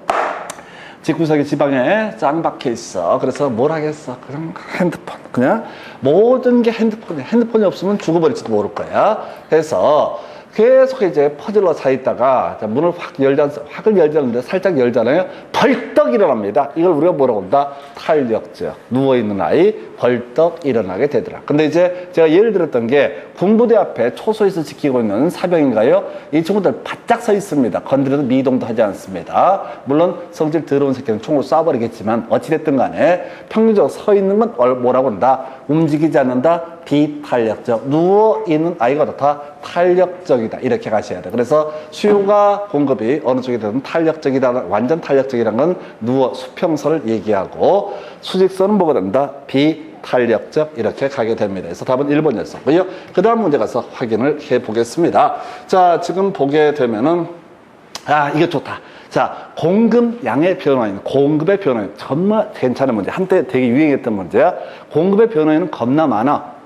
집구석에 지방에 짱 박혀 있어. 그래서 뭘 하겠어? 그냥 핸드폰. 그냥 모든 게 핸드폰이야. 핸드폰이 없으면 죽어버릴지도 모를 거야. 그래서 계속 이제 퍼즐로 차 있다가 문을 확을 열자는데 살짝 열잖아요. 벌떡 일어납니다. 이걸 우리가 뭐라고 한다? 탄력적. 누워있는 아이 벌떡 일어나게 되더라. 근데 이제 제가 예를 들었던 게 군부대 앞에 초소에서 지키고 있는 사병인가요? 이 친구들 바짝 서 있습니다. 건드려도 미동도 하지 않습니다. 물론 성질 더러운 새끼는 총으로 쏴버리겠지만 어찌됐든 간에 평균적으로 서 있는 건 뭐라고 한다? 움직이지 않는다? 비탄력적. 누워있는 아이가 다 탄력적이다. 이렇게 가셔야 돼. 그래서 수요가 공급이 어느 쪽이 되든 탄력적이다. 완전 탄력적이라는 건 수평선을 얘기하고 수직선은 뭐가 된다? 비탄력적 이렇게 가게 됩니다. 그래서 답은 1번이었었고요. 그 다음 문제 가서 확인을 해 보겠습니다. 자, 지금 보게 되면은 이게 좋다. 자, 공급 양의 변화인, 공급의 변화인 정말 괜찮은 문제. 한때 되게 유행했던 문제야. 공급의 변화에는 겁나 많아.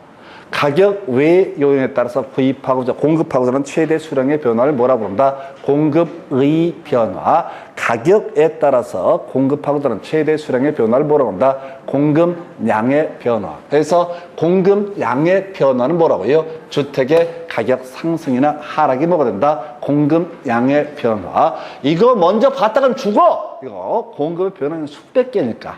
가격 외 요인에 따라서 구입하고자 공급하고자 하는 최대 수량의 변화를 뭐라고 부른다? 공급의 변화. 가격에 따라서 공급하고자 하는 최대 수량의 변화를 뭐라고 한다? 공급량의 변화. 그래서 공급량의 변화는 뭐라고요? 주택의 가격 상승이나 하락이 뭐가 된다? 공급량의 변화. 이거 먼저 봤다간 죽어! 이거 공급의 변화는 수백 개니까.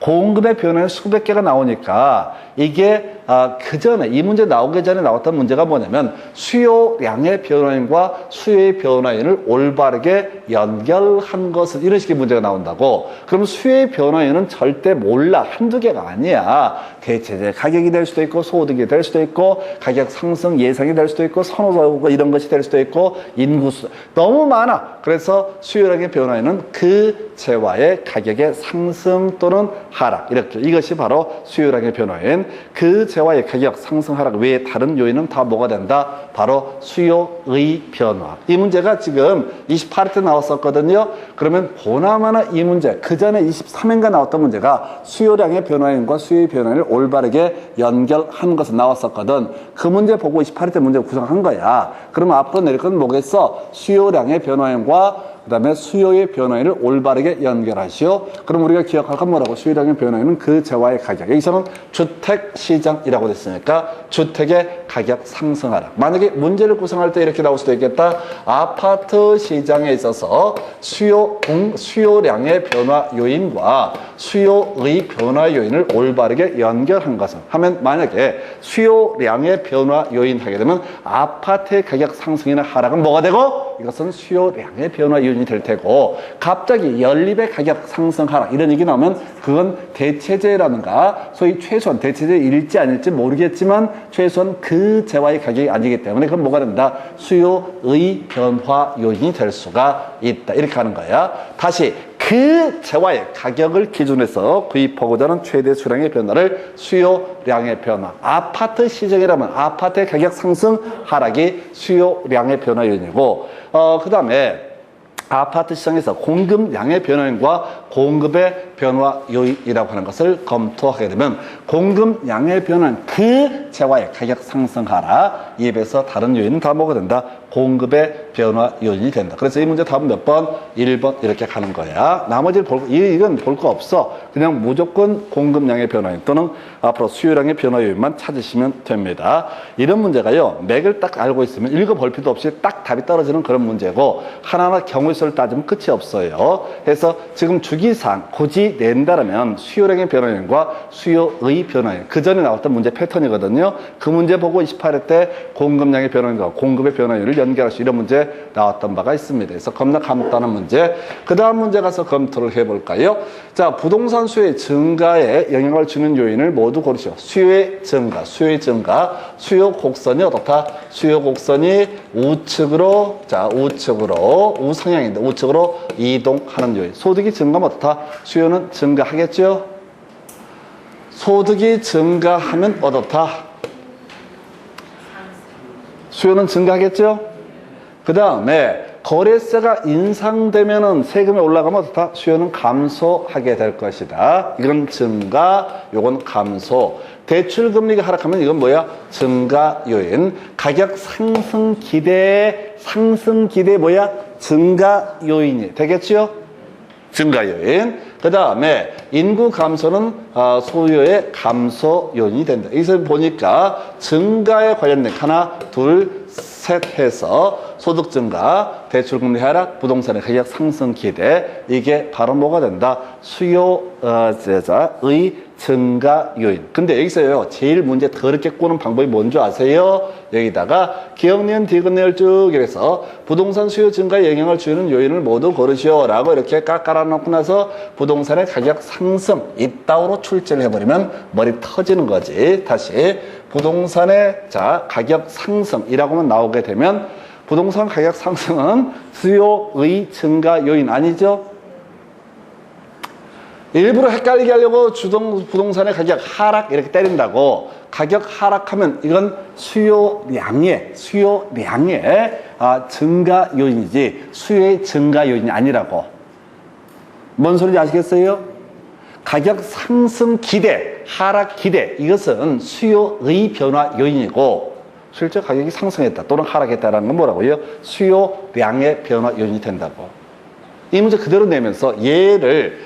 공급의 변화는 수백 개가 나오니까 이게 그 전에 이 문제 나오기 전에 나왔던 문제가 뭐냐면 수요량의 변화인과 수요의 변화인을 올바르게 연결한 것은 이런 식의 문제가 나온다고. 그럼 수요의 변화인은 절대 몰라. 한두 개가 아니야. 대체재 가격이 될 수도 있고 소득이 될 수도 있고 가격 상승 예상이 될 수도 있고 선호도 이런 것이 될 수도 있고 인구수 너무 많아. 그래서 수요량의 변화인은 그 재화의 가격의 상승 또는 하락 이렇게 이것이 바로 수요량의 변화인. 그 재화의 가격 상승 하락 외에 다른 요인은 다 뭐가 된다? 바로 수요의 변화. 이 문제가 지금 28회 때 나왔었거든요. 그러면 보나마나 이 문제 그 전에 23회인가 나왔던 문제가 수요량의 변화인과 수요의 변화를 올바르게 연결한 것은 나왔었거든. 그 문제 보고 28회 때 문제 구성한 거야. 그러면 앞으로 내릴 건 뭐겠어? 수요량의 변화인과 그 다음에 수요의 변화인을 올바르게 연결하시오. 그럼 우리가 기억할 건 뭐라고? 수요량의 변화인은 그 재화의 가격. 여기서는 주택시장이라고 됐으니까 주택의 가격 상승하라. 만약에 문제를 구성할 때 이렇게 나올 수도 있겠다. 아파트 시장에 있어서 수요량의 변화 요인과 수요의 변화 요인을 올바르게 연결한 것은 하면 만약에 수요량의 변화 요인 하게 되면 아파트의 가격 상승이나 하락은 뭐가 되고 이것은 수요량의 변화 요인이 될 테고 갑자기 연립의 가격 상승 하락 이런 얘기 나오면 그건 대체재라든가 소위 최소한 대체재일지 아닐지 모르겠지만 최소한 그 재화의 가격이 아니기 때문에 그건 뭐가 된다? 수요의 변화 요인이 될 수가 있다. 이렇게 하는 거야. 다시 그 재화의 가격을 기준해서 구입하고자 하는 최대 수량의 변화를 수요량의 변화. 아파트 시장이라면 아파트의 가격 상승 하락이 수요량의 변화 요인이고 그 다음에 아파트 시장에서 공급량의 변화인과 공급의 변화 요인이라고 하는 것을 검토하게 되면 공급량의 변화는 그 재화의 가격 상승 하락 이에 비해서 다른 요인은 다 뭐가 된다? 공급의 변화 요인이 된다. 그래서 이 문제 답은 몇 번? 1번 이렇게 가는 거야. 나머지는 이건 볼 거 없어. 그냥 무조건 공급량의 변화인 또는 앞으로 수요량의 변화 요인만 찾으시면 됩니다. 이런 문제가요. 맥을 딱 알고 있으면 읽어볼 필요도 없이 딱 답이 떨어지는 그런 문제고 하나하나 경우의 수를 따지면 끝이 없어요. 그래서 지금 주기상 굳이 낸다라면 수요량의 변화 요인과 수요의 변화 요인 그 전에 나왔던 문제 패턴이거든요. 그 문제 보고 28회 때 공급량의 변화 요인과 공급의 변화 요인을 연결할 수 이런 문제 나왔던 바가 있습니다. 그래서 겁나 간단한 문제. 그 다음 문제 가서 검토를 해볼까요? 자, 부동산 수요의 증가에 영향을 주는 요인을 모두 고르시오. 수요의 증가, 수요의 증가, 수요 곡선이 어떻다? 수요 곡선이 우측으로, 자, 우상향인데 우측으로 이동하는 요인. 소득이 증가하면 어떻다? 수요는 증가하겠죠? 소득이 증가하면 어떻다? 수요는 증가하겠죠? 그 다음에 거래세가 인상되면은 세금이 올라가면 어떻다? 수요는 감소하게 될 것이다. 이건 증가, 요건 감소. 대출금리가 하락하면 이건 뭐야? 증가 요인. 가격 상승 기대 뭐야? 증가 요인이 되겠죠? 증가 요인. 그 다음에 인구 감소는 소요의 감소 요인이 된다. 여기서 보니까 증가에 관련된 하나, 둘, 셋 해서 소득 증가, 대출금리 하락, 부동산의 가격 상승 기대, 이게 바로 뭐가 된다? 수요의 증가 요인. 근데 여기서요, 제일 문제 더럽게 꼬는 방법이 뭔지 아세요? 여기다가 기억니은, 디귿니을 쭉 이래서 부동산 수요 증가에 영향을 주는 요인을 모두 고르시오 라고 이렇게 깔아놓고 나서 부동산의 가격 상승 이따오로 출제를 해버리면 머리 터지는 거지. 다시 부동산의 가격 상승이라고만 나오게 되면 부동산 가격 상승은 수요의 증가 요인 아니죠? 일부러 헷갈리게 하려고 부동산의 가격 하락 이렇게 때린다고. 가격 하락하면 이건 수요량의 증가 요인이지 수요의 증가 요인이 아니라고. 뭔 소리인지 아시겠어요? 가격 상승 기대, 하락 기대, 이것은 수요의 변화 요인이고 실제 가격이 상승했다 또는 하락했다라는 건 뭐라고요? 수요량의 변화 요인이 된다고. 이 문제 그대로 내면서 얘를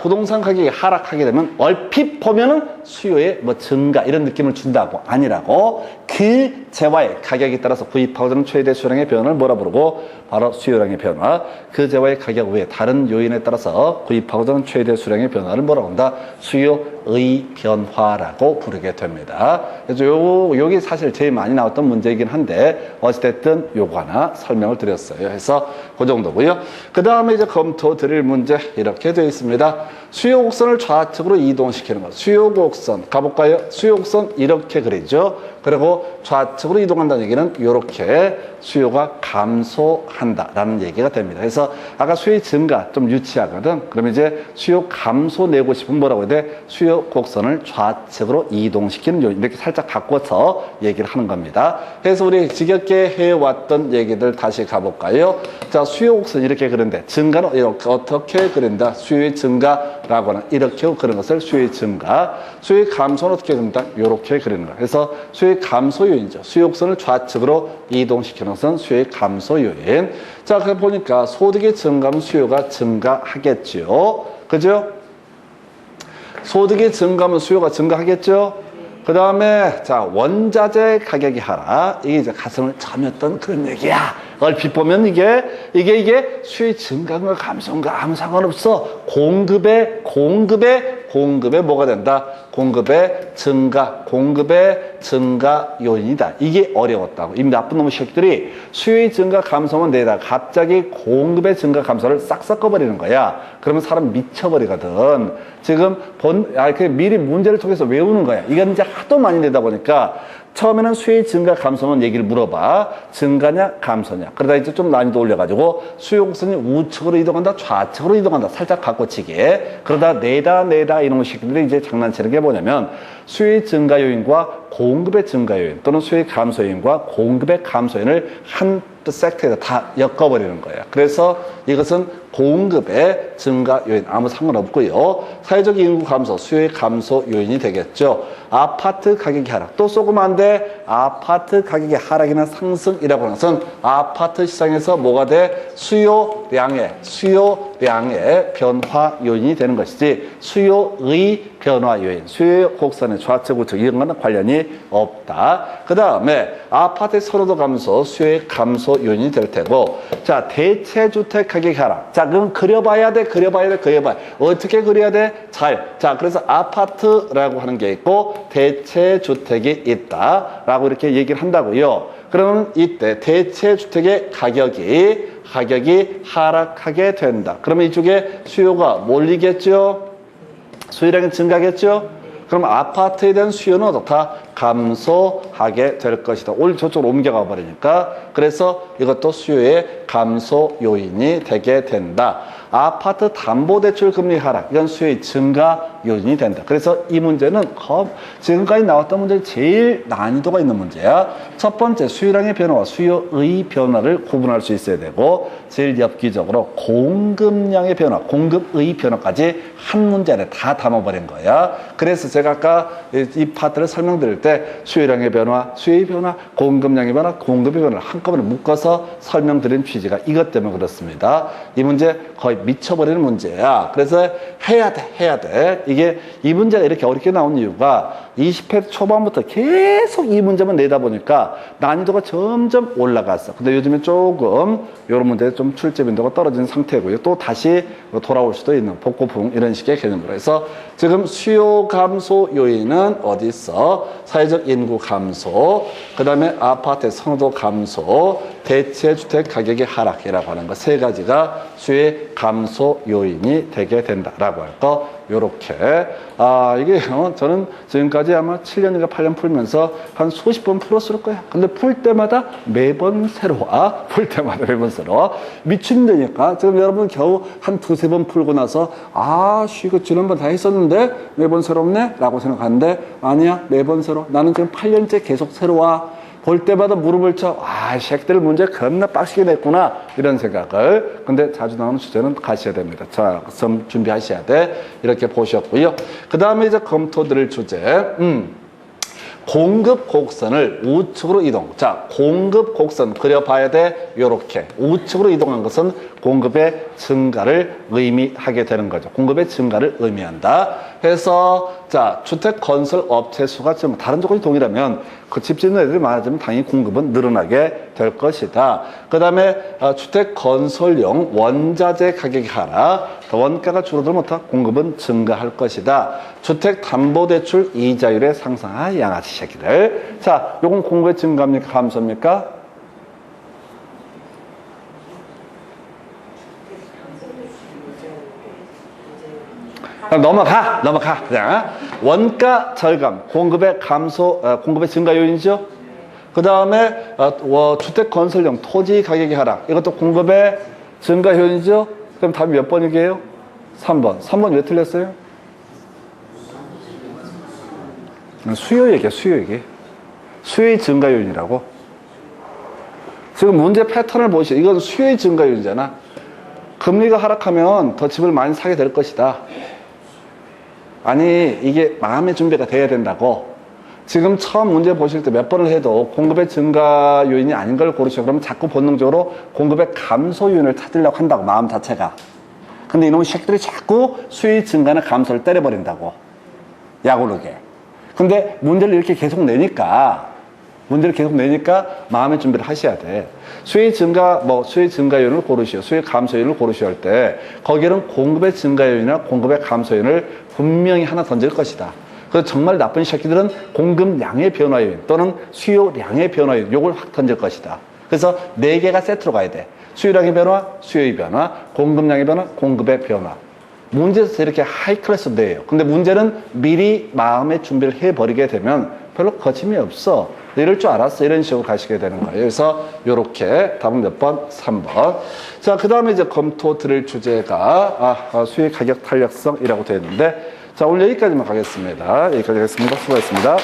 부동산 가격이 하락하게 되면 얼핏 보면은 수요의 증가 이런 느낌을 준다고. 아니라고. 그 재화의 가격에 따라서 구입하고자 최대 수요량의 변화를 뭐라 부르고? 바로 수요량의 변화. 그 재화의 가격 외에 다른 요인에 따라서 구입하고자 하는 최대 수요량의 변화를 뭐라고 한다? 수요의 변화라고 부르게 됩니다. 그래서 요게 사실 제일 많이 나왔던 문제이긴 한데 어찌됐든 요거 하나 설명을 드렸어요. 그래서 그 정도고요. 그 다음에 이제 검토 드릴 문제 이렇게 되어 있습니다. 수요 곡선을 좌측으로 이동시키는 것. 수요 곡선 가볼까요? 수요 곡선 이렇게 그리죠. 그리고 좌측으로 이동한다는 얘기는 이렇게 수요가 감소한다라는 얘기가 됩니다. 그래서 아까 수요의 증가 좀 유치하거든. 그러면 이제 수요 감소 내고 싶으면 뭐라고 해야 돼? 수요 곡선을 좌측으로 이동시키는 요인 이렇게 살짝 바꿔서 얘기를 하는 겁니다. 그래서 우리 지겹게 해왔던 얘기들 다시 가볼까요? 수요 곡선 이렇게 그린데 증가는 이렇게 어떻게 그린다? 수요의 증가라고 하는 이렇게 그린 것을 수요의 증가. 수요의 감소는 어떻게 그린다? 이렇게 그리는 거야. 그래서 수요의 감소 요인이죠. 수요 곡선을 좌측으로 이동시키는 것은 수요의 감소 요인. 그래서 보니까 소득이 증가하면 수요가 증가하겠죠. 그죠? 소득이 증가하면 수요가 증가하겠죠. 그 다음에 원자재 가격이 하락. 이게 이제 가슴을 점였던 그런 얘기야. 얼핏 보면 이게 수요의 증가인가 감소인가 아무 상관없어. 공급의 뭐가 된다? 공급의 증가 요인이다. 이게 어려웠다고. 이 나쁜 놈의 새끼들이 수요의 증가 감소만 내다 갑자기 공급의 증가 감소를 싹 섞어버리는 거야. 그러면 사람 미쳐버리거든. 지금 미리 문제를 통해서 외우는 거야. 이건 이제 하도 많이 내다 보니까 처음에는 수요의 증가 감소만 얘기를 물어봐. 증가냐 감소냐. 그러다 이제 좀 난이도 올려가지고 수요 곡선이 우측으로 이동한다 좌측으로 이동한다 살짝 바꿔치기. 그러다 내다 이놈의 새끼들이 이제 장난치는 게 뭐냐면 수요의 증가 요인과 공급의 증가 요인 또는 수요의 감소 요인과 공급의 감소 요인을 한 섹터에다 다 엮어버리는 거예요. 그래서 이것은 공급의 증가 요인 아무 상관없고요. 사회적 인구 감소, 수요의 감소 요인이 되겠죠. 아파트 가격이 하락. 또 쏘고만 안 돼. 아파트 가격의 하락이나 상승이라고 하는 것은 아파트 시장에서 뭐가 돼? 수요량의 변화 요인이 되는 것이지 수요의 변화 요인, 수요 곡선의 좌측 우측 이런 거는 관련이 없다. 그 다음에 아파트의 선호도 감소, 수요의 감소 요인이 될 테고 대체주택 가격 하락. 그럼 그려봐야 돼. 어떻게 그려야 돼? 그래서 아파트라고 하는 게 있고 대체주택이 있다라고 이렇게 얘기를 한다고요. 그러면 이때 대체주택의 가격이 하락하게 된다. 그러면 이쪽에 수요가 몰리겠죠? 수요량이 증가하겠죠? 그럼 아파트에 대한 수요는 어떻다? 감소하게 될 것이다. 저쪽으로 옮겨가 버리니까. 그래서 이것도 수요의 감소 요인이 되게 된다. 아파트 담보대출 금리 하락. 이건 수요의 증가 요인이 된다. 그래서 이 문제는 지금까지 나왔던 문제 제일 난이도가 있는 문제야. 첫 번째 수요량의 변화와 수요의 변화를 구분할 수 있어야 되고, 제일 엽기적으로 공급량의 변화, 공급의 변화까지 한 문제 안에 다 담아버린 거야. 그래서 제가 아까 이 파트를 설명드릴 때 수요량의 변화, 수요의 변화, 공급량의 변화, 공급의 변화를 한꺼번에 묶어서 설명드린 취지가 이것 때문에 그렇습니다. 이 문제 거의 미쳐버리는 문제야. 그래서 해야 돼. 이게 이 문제가 이렇게 어렵게 나온 이유가 20회 초반부터 계속 이 문제만 내다 보니까 난이도가 점점 올라갔어. 근데 요즘에 조금 이런 문제에 좀 출제 빈도가 떨어진 상태고요. 또 다시 돌아올 수도 있는 복고풍 이런 식의 개념으로 해서 지금 수요 감소 요인은 어디 있어? 사회적 인구 감소, 그 다음에 아파트의 선호도 감소, 대체 주택 가격의 하락이라고 하는 거 세 가지가 수요 감소 요인이 되게 된다라고 할 거. 요렇게 이게 저는 지금까지 아마 7년인가 8년 풀면서 한 수십 번 풀었을 거야. 근데 풀 때마다 매번 새로워. 미친다니까. 지금 여러분 겨우 한 두세 번 풀고 나서 이거 지난번 다 했었는데 매번 새롭네? 라고 생각하는데 아니야, 매번 새로워. 나는 지금 8년째 계속 새로워. 볼 때마다 무릎을 쳐. 새끼들 문제 겁나 빡시게 냈구나. 이런 생각을. 근데 자주 나오는 주제는 가셔야 됩니다. 자, 좀 준비하셔야 돼. 이렇게 보셨고요. 그 다음에 이제 검토드릴 주제. 공급 곡선을 우측으로 이동. 자, 공급 곡선 그려봐야 돼. 요렇게. 우측으로 이동한 것은 공급의 증가를 의미하게 되는 거죠. 공급의 증가를 의미한다. 해서 자, 주택 건설 업체 수가 좀 다른 조건이 동일하면 그 집 짓는 애들이 많아지면 당연히 공급은 늘어나게 될 것이다. 그 다음에 주택 건설용 원자재 가격이 하락, 원가가 줄어들면 공급은 증가할 것이다. 주택 담보대출 이자율의 상상, 양아치 새끼들. 자, 요건 공급의 증가입니까? 감소입니까? 넘어가 그냥. 원가 절감, 공급의 감소, 공급의 증가 요인이죠. 그 다음에 주택 건설용 토지 가격이 하락, 이것도 공급의 증가 요인이죠. 그럼 답이 몇 번이게요? 3번 왜 틀렸어요? 수요 얘기야. 수요의 증가 요인이라고. 지금 문제 패턴을 보시죠. 이건 수요의 증가 요인이잖아. 금리가 하락하면 더 집을 많이 사게 될 것이다. 아니, 이게 마음의 준비가 돼야 된다고. 지금 처음 문제 보실 때 몇 번을 해도 공급의 증가 요인이 아닌 걸 고르시죠. 그러면 자꾸 본능적으로 공급의 감소 요인을 찾으려고 한다고, 마음 자체가. 근데 이놈의 새끼들이 자꾸 수요의 증가나 감소를 때려버린다고. 약오르게. 근데 문제를 이렇게 계속 내니까 마음의 준비를 하셔야 돼. 수요의 증가 요인을 고르시오. 수요의 감소 요인을 고르시오 할 때, 거기에는 공급의 증가 요인이나 공급의 감소 요인을 분명히 하나 던질 것이다. 그래서 정말 나쁜 새끼들은 공급량의 변화 요인 또는 수요량의 변화 요인, 요걸 확 던질 것이다. 그래서 4개가 세트로 가야 돼. 수요량의 변화, 수요의 변화, 공급량의 변화, 공급의 변화. 문제에서 이렇게 하이 클래스 돼요. 근데 문제는 미리 마음의 준비를 해버리게 되면 별로 거침이 없어. 이럴 줄 알았어. 이런 식으로 가시게 되는 거예요. 그래서 요렇게 답은 몇 번? 3번. 자, 그 다음에 이제 검토 드릴 주제가 수요 가격 탄력성이라고 되어 있는데, 자, 오늘 여기까지만 가겠습니다. 수고하셨습니다.